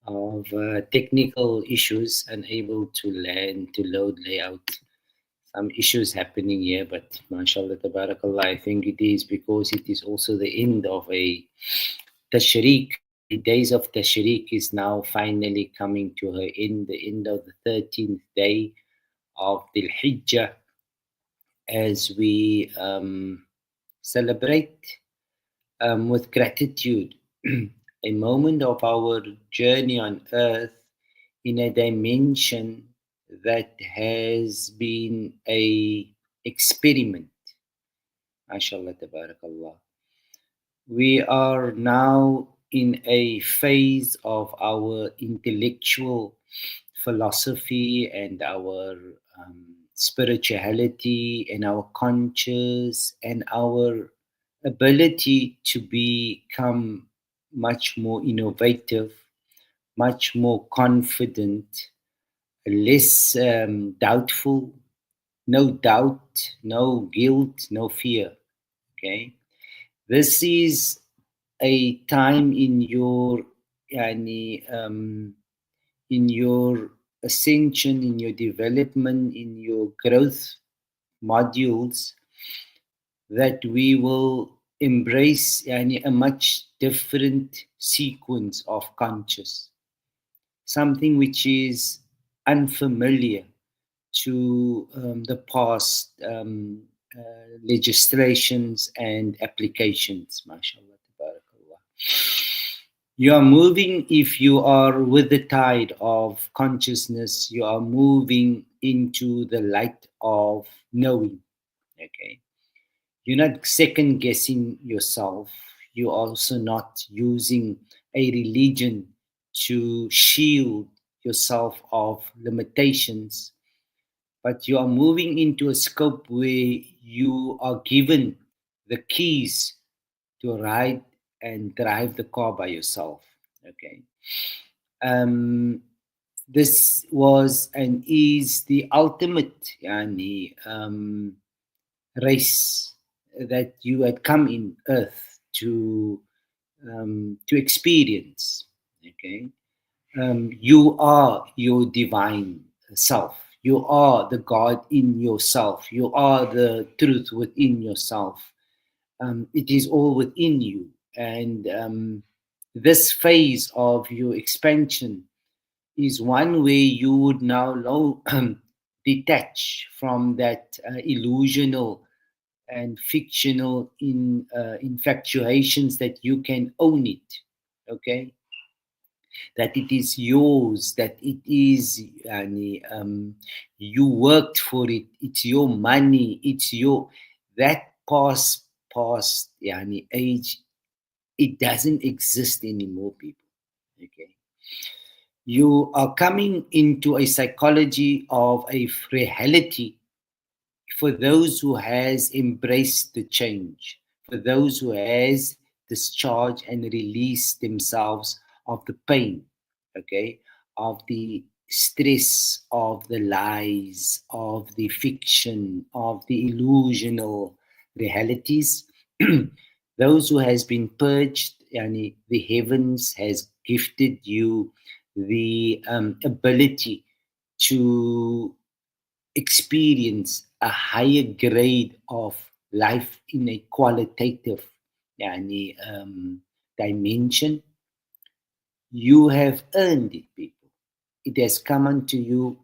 of technical issues, unable to load layout. Some issues happening here, but mashallah, tabarakallah, I think it is because it is also the end of a Tashreeq. The days of Tashreeq is now finally coming to her end, the end of the 13th day of the Hijjah, as we celebrate with gratitude a moment of our journey on earth in a dimension that has been a experiment. MashaAllah, tabarakallah. We are now in a phase of our intellectual philosophy and our spirituality and our conscious and our ability to become much more innovative, much more confident, less doubtful, no doubt, no guilt, no fear. Okay, this is a time in your in your ascension, in your development, in your growth modules, that we will embrace a much different sequence of conscious, something which is unfamiliar to the past legislations and applications. MashaAllah, tabarakallah. You are moving, if you are with the tide of consciousness, you are moving into the light of knowing. Okay. You're not second guessing yourself. You're also not using a religion to shield yourself of limitations, but you are moving into a scope where you are given the keys to ride and drive the car by yourself. Okay. This was and is the ultimate race that you had come in earth to experience. Okay. You are your divine self. You are the God in yourself. You are the truth within yourself. It is all within you. And this phase of your expansion is one way you would now detach from that illusional and fictional infatuations that you can own it. Okay, that it is yours, that it is you worked for it, it's your money, it's your that past age, it doesn't exist anymore, people. Okay, you are coming into a psychology of a reality for those who has embraced the change, for those who has discharged and released themselves of the pain, okay, of the stress, of the lies, of the fiction, of the illusional realities. Those who has been purged, the heavens has gifted you the ability to experience a higher grade of life in a qualitative dimension. You have earned it, people. It has come unto you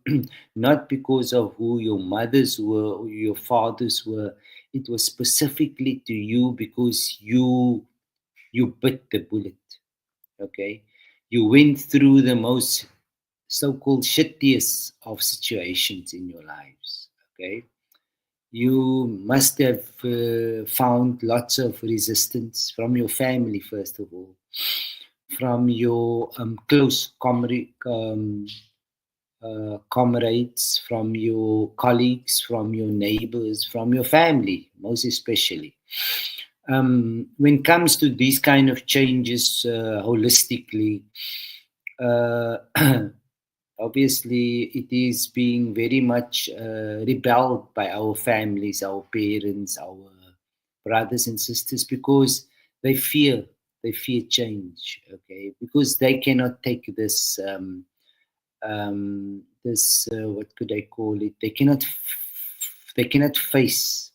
not because of who your mothers were or your fathers were. It was specifically to you because you bit the bullet. Okay, you went through the most so-called shittiest of situations in your lives. Okay, you must have found lots of resistance from your family, first of all, from your close comrades, from your colleagues, from your neighbors, from your family, most especially. When it comes to these kind of changes holistically, obviously it is being very much rebelled by our families, our parents, our brothers and sisters, because they fear they fear change, okay, because they cannot take this what could I call it? They cannot face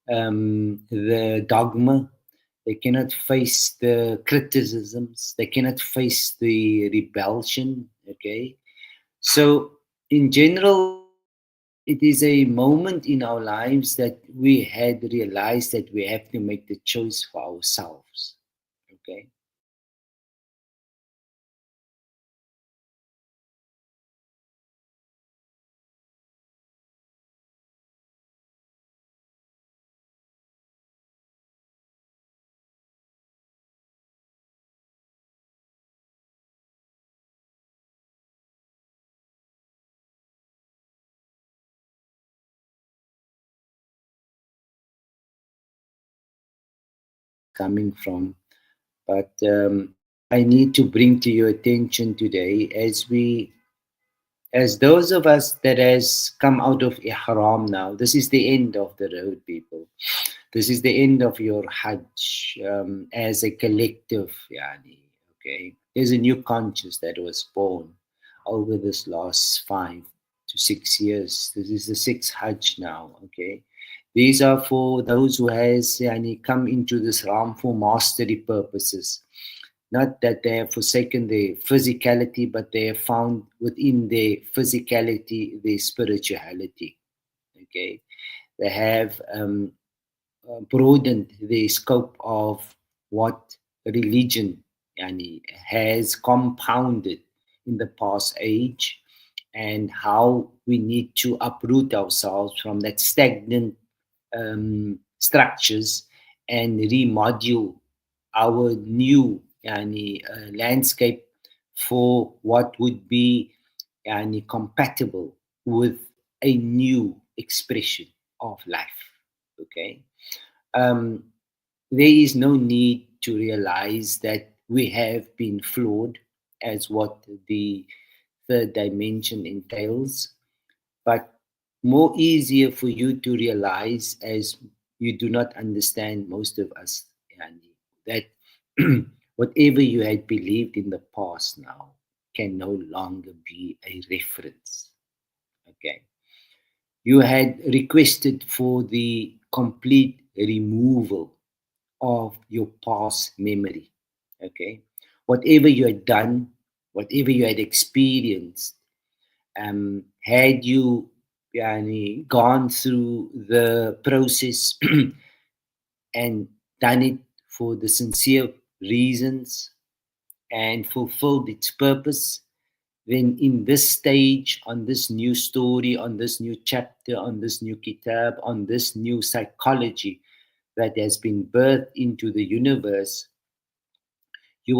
the dogma. They cannot face the criticisms. They cannot face the rebellion. Okay, so in general, it is a moment in our lives that we had realized that we have to make the choice for ourselves. Okay. Coming from. But what I need to bring to your attention today, as those of us that has come out of ihram now, this is the end of the road, people. This is the end of your Hajj as a collective. Yani, okay, there's a new conscious that was born over this last 5 to 6 years. This is the sixth Hajj now. Okay, these are for those who has yani, come into this realm for mastery purposes. Not that they have forsaken their physicality, but they have found within their physicality their spirituality. Okay, they have broadened the scope of what religion yani, has compounded in the past age, and how we need to uproot ourselves from that stagnant structures and remodule our new yani, landscape for what would be yani, compatible with a new expression of life. Okay, um, there is no need to realize that we have been flawed, as what the third dimension entails, but more easier for you to realize as you do not understand, most of us, Yani, that whatever you had believed in the past now can no longer be a reference. Okay. You had requested for the complete removal of your past memory. Okay. Whatever you had done, whatever you had experienced, had you yani, gone through the process and done it for the sincere reasons and fulfilled its purpose, then in this stage, on this new story, on this new chapter, on this new kitab, on this new psychology that has been birthed into the universe, you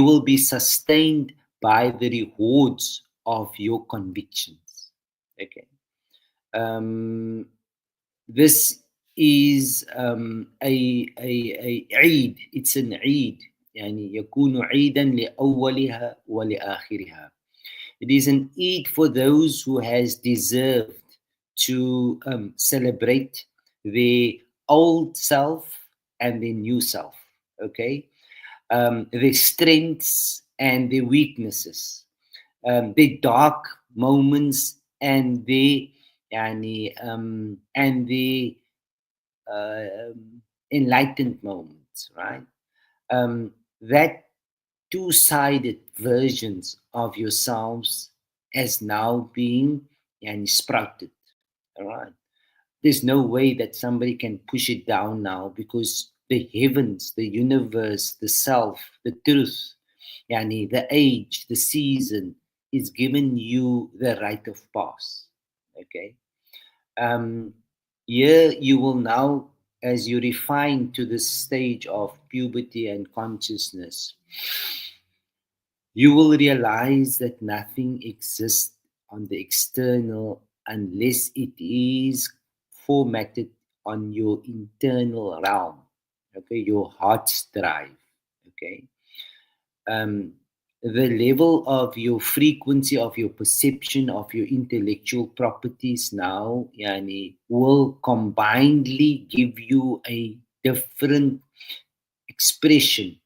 will be sustained by the rewards of your convictions. Okay. Um, this is a Eid. It's an Eid. يعني يكون عيدا لأولها ولآخرها. It is an Eid for those who has deserved to celebrate the old self and the new self. Okay, their strengths and their weaknesses, their dark moments and the and the enlightened moments, right? That two-sided versions of yourselves as now being and sprouted. All right. There's no way that somebody can push it down now, because the heavens, the universe, the self, the truth, yani the age, the season is giving you the right of pass. Okay. Um, Here you will now, as you refine to this stage of puberty and consciousness, you will realize that nothing exists on the external unless it is formatted on your internal realm, okay, your heart's drive, okay. Um, the level of your frequency, of your perception, of your intellectual properties now, yani, will combinedly give you a different expression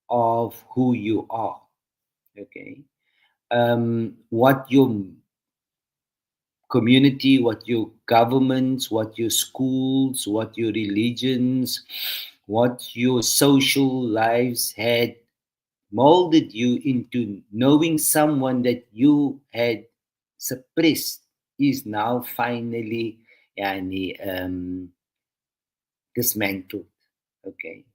of who you are. Okay. What your community, what your governments, what your schools, what your religions, what your social lives had molded you into knowing someone that you had suppressed is now finally yani, dismantled. Okay.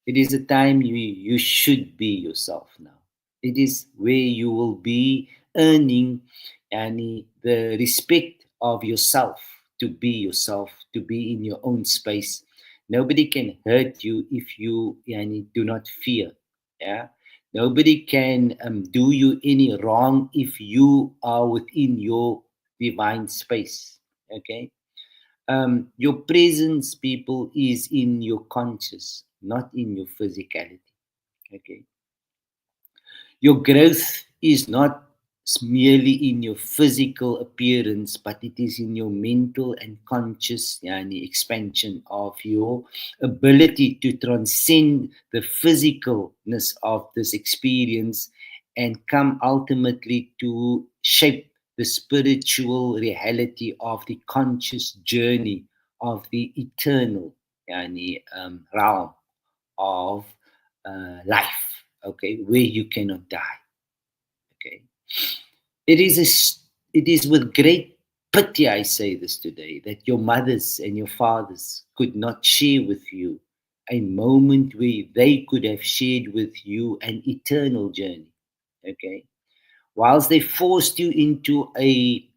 It is a time you should be yourself now. It is where you will be earning the respect of yourself, to be yourself, to be in your own space. Nobody can hurt you if you do not fear. Yeah. Nobody can do you any wrong if you are within your divine space. Okay. Your presence, people, is in your conscious, not in your physicality. Okay. Your growth is not merely in your physical appearance, but it is in your mental and conscious expansion of your ability to transcend the physicalness of this experience and come ultimately to shape the spiritual reality of the conscious journey of the eternal realm of life, okay, where you cannot die. Okay, it is it is with great pity I say this today, that your mothers and your fathers could not share with you a moment where they could have shared with you an eternal journey. Okay, whilst they forced you into a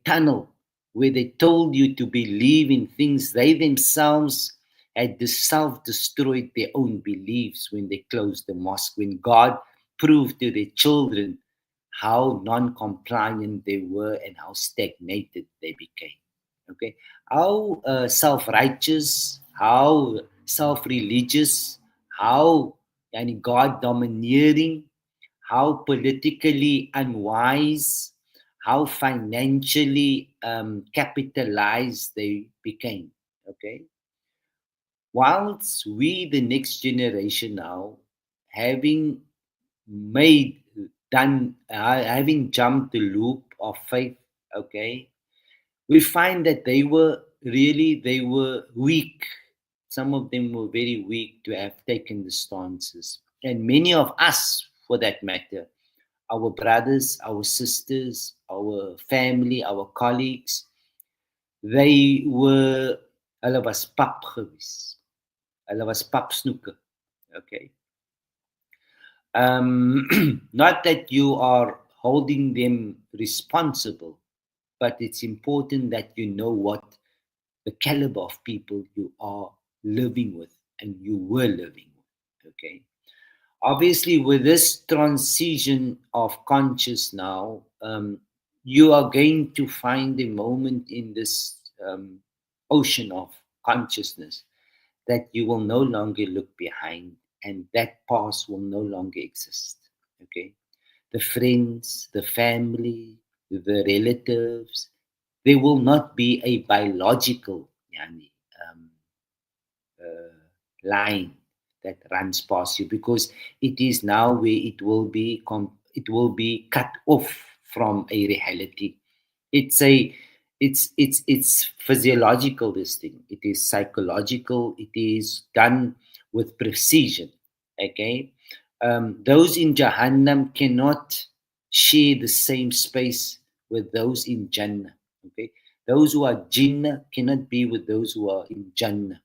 tunnel where they told you to believe in things, they themselves had self destroyed their own beliefs when they closed the mosque, when God proved to their children how non compliant they were and how stagnated they became. Okay, how self righteous, how self religious, how God domineering, how politically unwise, how financially capitalized they became. Okay, whilst we, the next generation now, having made having jumped the loop of faith, okay, we find that they were weak. Some of them were very weak to have taken the stances, and many of us, for that matter, our brothers, our sisters, our family, our colleagues, they were, hulle was pap gewees. Hulle was papsnoeke. Okay. Not that you are holding them responsible, but it's important that you know what the caliber of people you are living with and you were living with. Okay. Obviously, with this transition of conscious now, you are going to find a moment in this ocean of consciousness that you will no longer look behind, and that past will no longer exist. Okay, the friends, the family, the relatives, there will not be a biological um, line that runs past you, because it is now where it will be cut off from a reality. It's a it's physiological, this thing. It is psychological. It is done with precision. Okay, those in Jahannam cannot share the same space with those in Jannah. Okay, those who are Jinnah cannot be with those who are in Jannah.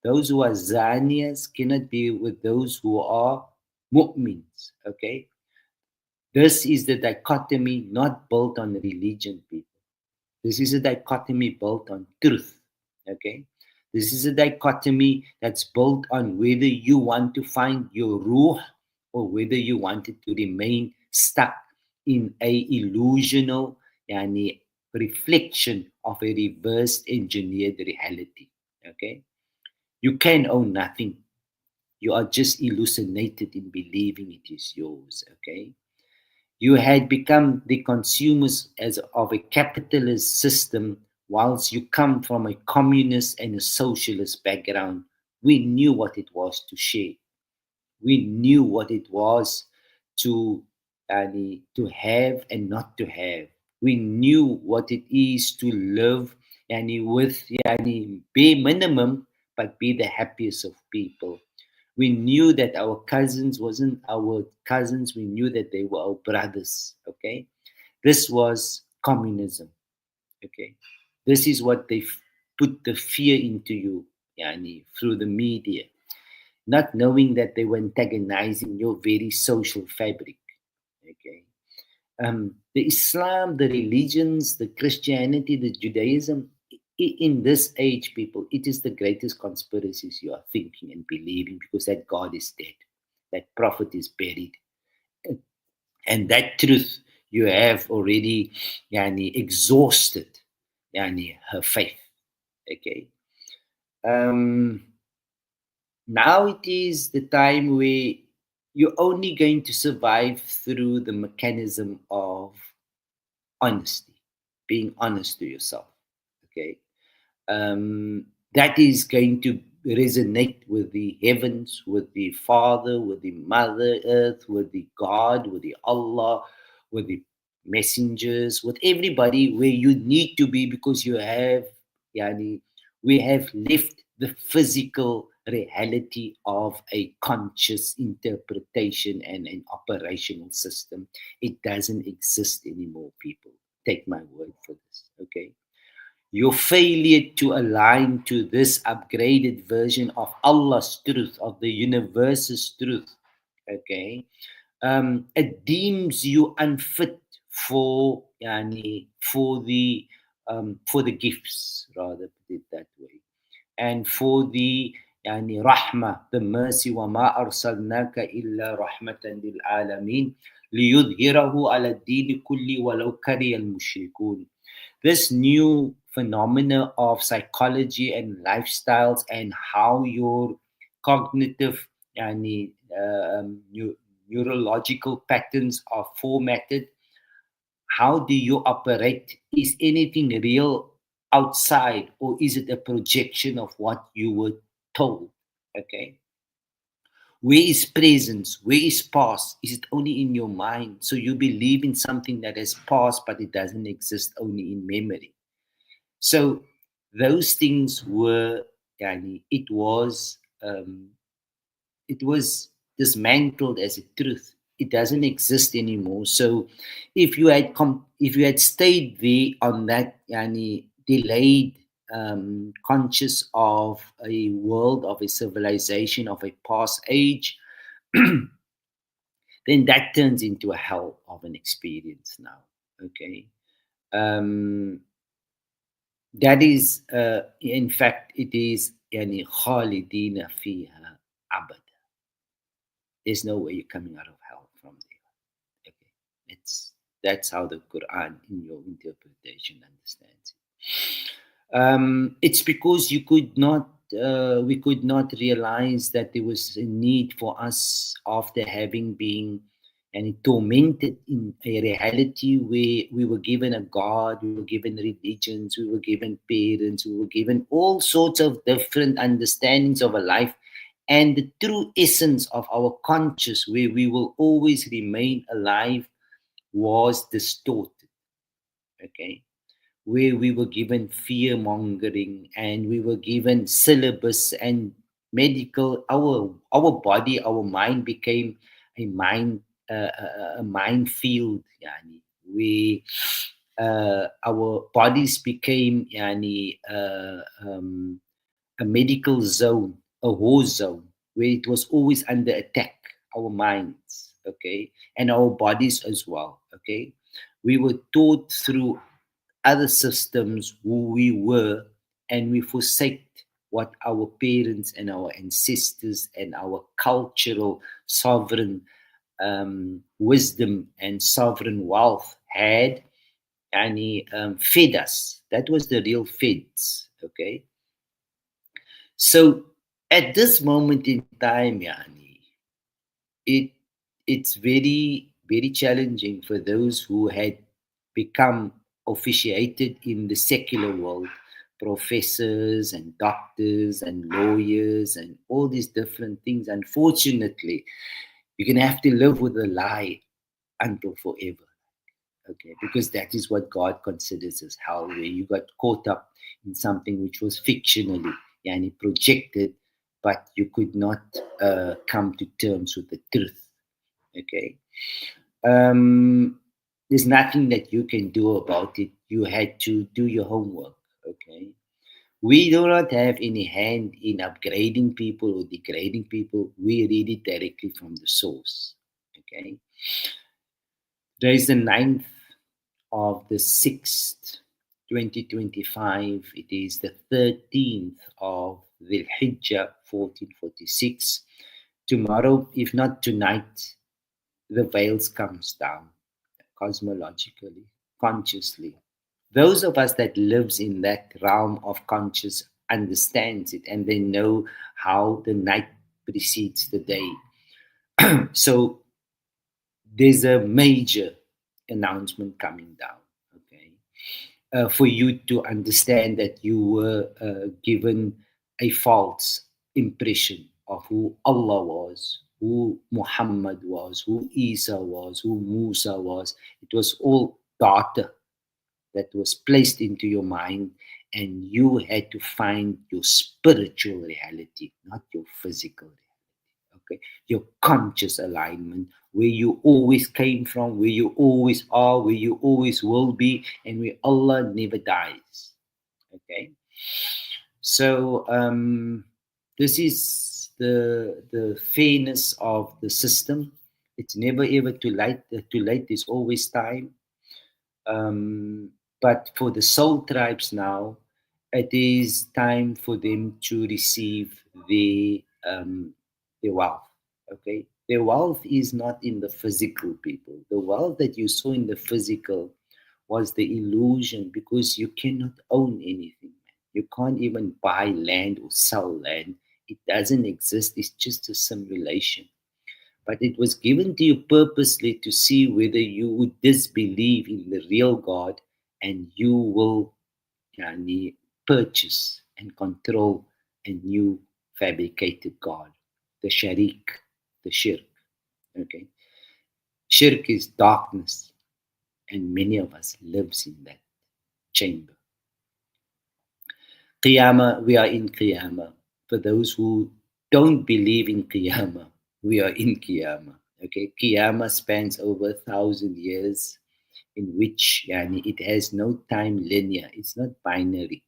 Those who are Zaniyas cannot be with those who are mu'mins. Okay? This is the dichotomy not built on religion, people. This is a dichotomy built on truth. Okay? This is a dichotomy that's built on whether you want to find your ruh or whether you want it to remain stuck in a illusional reflection of a reverse engineered reality. Okay? You can own nothing. You are just hallucinated in believing it is yours. Okay. You had become the consumers as of a capitalist system, whilst you come from a communist and a socialist background. We knew what it was to share. We knew what it was to to have and not to have. We knew what it is to live with bare minimum but be the happiest of people. We knew that our cousins wasn't our cousins. We knew that they were our brothers. Okay, this was communism. Okay, this is what they put the fear into you, through the media, not knowing that they were antagonizing your very social fabric. Okay, the Islam, the religions, the Christianity, the Judaism. In this age, people, it is the greatest conspiracies you are thinking and believing because that God is dead, that prophet is buried, and that truth you have already exhausted her faith. Okay. Um, Now it is the time where you're only going to survive through the mechanism of honesty, being honest to yourself. Okay. That is going to resonate with the heavens, with the Father, with the Mother Earth, with the God, with the Allah, with the messengers, with everybody where you need to be because you have, yani, we have left the physical reality of a conscious interpretation and an operational system. It doesn't exist anymore, people. Take my word for this, okay? Your failure to align to this upgraded version of Allah's truth, of the universe's truth, okay, it deems you unfit for for the gifts, rather put it that way, and for the rahmah, the mercy. وَمَا أَرْسَلْنَاكَ إِلَّا رَحْمَةً لِلْعَالَمِينَ لِيُظْهِرَهُ عَلَى الدِّينِ كُلِّ وَلَوْ كَرِهَ الْمُشْرِكُونَ. This new phenomena of psychology and lifestyles and how your cognitive neurological patterns are formatted. How do you operate? Is anything real outside, or is it a projection of what you were told? Okay. Where is presence? Where is past? Is it only in your mind? So you believe in something that has passed, but it doesn't exist, only in memory. So those things were, it was dismantled as a truth. It doesn't exist anymore. So if you had stayed there on that delayed conscious of a world, of a civilization, of a past age, then that turns into a hell of an experience now. Okay. um, that is, in fact, it is خالدين فيها أبدا. There's no way you're coming out of hell from there. Okay, that's how the Quran, in your interpretation, understands it. It's because we could not realize that there was a need for us, after having been tormented in a reality where we were given a God, we were given religions, we were given parents, we were given all sorts of different understandings of a life, and the true essence of our conscious, where we will always remain alive, was distorted. Okay, where we were given fear mongering, and we were given syllabus and medical. Our body, our mind became a mind a minefield. We Our bodies became a medical zone, a war zone, where it was always under attack. Our minds, okay, and our bodies as well. Okay, we were taught through other systems who we were, and we forsake what our parents and our ancestors and our cultural sovereign wisdom and sovereign wealth had, and he fed us. That was the real feds. Okay, so at this moment in time, it it's very challenging for those who had become officiated in the secular world, professors and doctors and lawyers and all these different things. Unfortunately, you're going to have to live with a lie until forever. Okay, because that is what God considers as hell, where you got caught up in something which was fictionally and projected, but you could not come to terms with the truth. Okay, um, there's nothing that you can do about it. You had to do your homework. Okay, we do not have any hand in upgrading people or degrading people. We read it directly from the source. Okay, there is the ninth of the 6th, 2025. It is the 13th of the Hijjah, 1446. Tomorrow, if not tonight, the veils comes down cosmologically, consciously. Those of us that lives in that realm of conscious understands it, and they know how the night precedes the day. So there's a major announcement coming down. Okay, for you to understand that you were given a false impression of who Allah was, who Muhammad was, who Isa was, who Musa was. It was all data that was placed into your mind, and you had to find your spiritual reality, not your physical reality. Okay, your conscious alignment, where you always came from, where you always are, where you always will be, and where Allah never dies. Okay, so this is the fairness of the system. It's never ever too late. Too late. There's always time. Um, but for the soul tribes now, it is time for them to receive their wealth. Okay, their wealth is not in the physical people. The wealth that you saw in the physical was the illusion, because you cannot own anything. You can't even buy land or sell land. It doesn't exist. It's just a simulation, but it was given to you purposely to see whether you would disbelieve in the real God, and you will yani, purchase and control a new fabricated God, the Sharik, the Shirk. Okay, Shirk is darkness, and many of us lives in that chamber. Kyama, we are in Kyama. For those who don't believe in Kyama, we are in Kyama. Okay, Kyama spans over 1,000 years, in which yani, it has no time linear. It's not binary.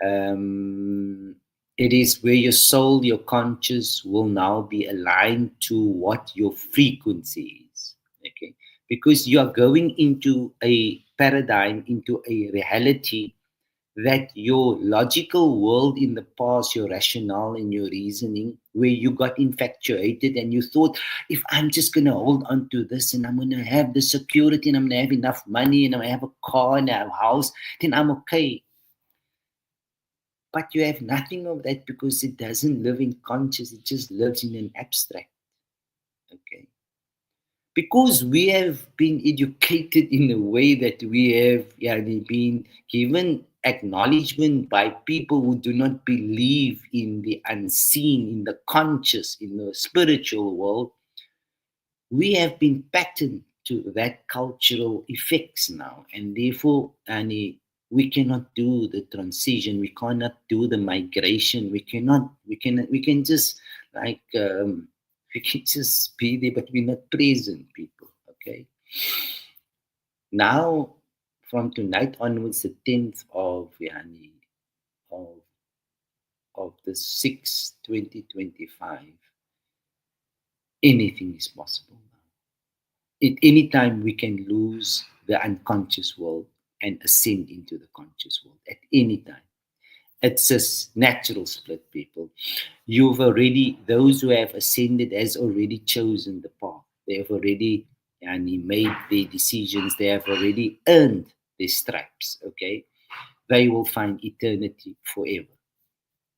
Um, it is where your soul, your conscious will now be aligned to what your frequency is. Okay, because you are going into a paradigm, into a reality that your logical world in the past, your rationale and your reasoning, where you got infatuated and you thought, if I'm just going to hold on to this and I'm going to have the security and I'm going to have enough money and I'm going to have a car and a house, then I'm okay. But you have nothing of that, because it doesn't live in conscious, it just lives in an abstract. Okay. Because we have been educated in a way that we have been given acknowledgement by people who do not believe in the unseen, in the conscious, in the spiritual world. We have been patterned to that cultural effects now, and therefore we cannot do the transition, we cannot do the migration, we can just like we can just be there, but we're not present people. Okay, now from tonight onwards, the 10th of of, of the 6th 2025, anything is possible. At any time, we can lose the unconscious world and ascend into the conscious world at any time. It's a natural split, people. You've already, those who have ascended has already chosen the path. They have already made their decisions. They have already earned their stripes, okay? They will find eternity forever.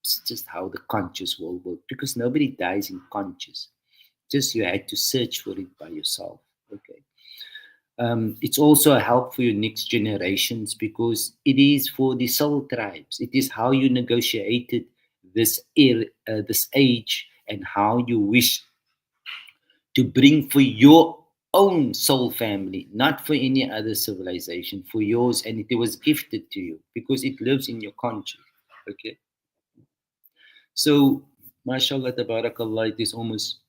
It's just how the conscious world works, because nobody dies in conscious. Just you had to search for it by yourself, okay? It's also a help for your next generations because it is for the soul tribes. It is how you negotiated this age, and how you wish to bring for your own soul family, not for any other civilization, for yours, and it was gifted to you because it lives in your country. Okay, so mashallah, tabarakallah, it is almost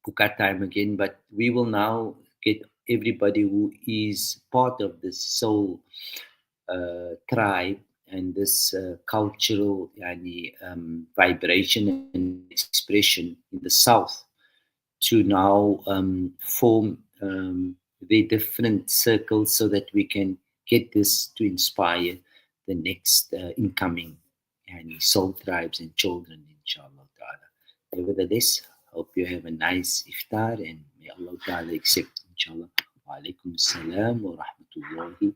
Pukat time again, but we will now get everybody who is part of this soul tribe and this cultural vibration and expression in the south to now form their different circles so that we can get this to inspire the next incoming soul tribes and children, inshallah ta'ala. Nevertheless, hope you have a nice iftar and may Allah ta'ala accept, inshallah. Wa alaikum assalam wa rahmatullahi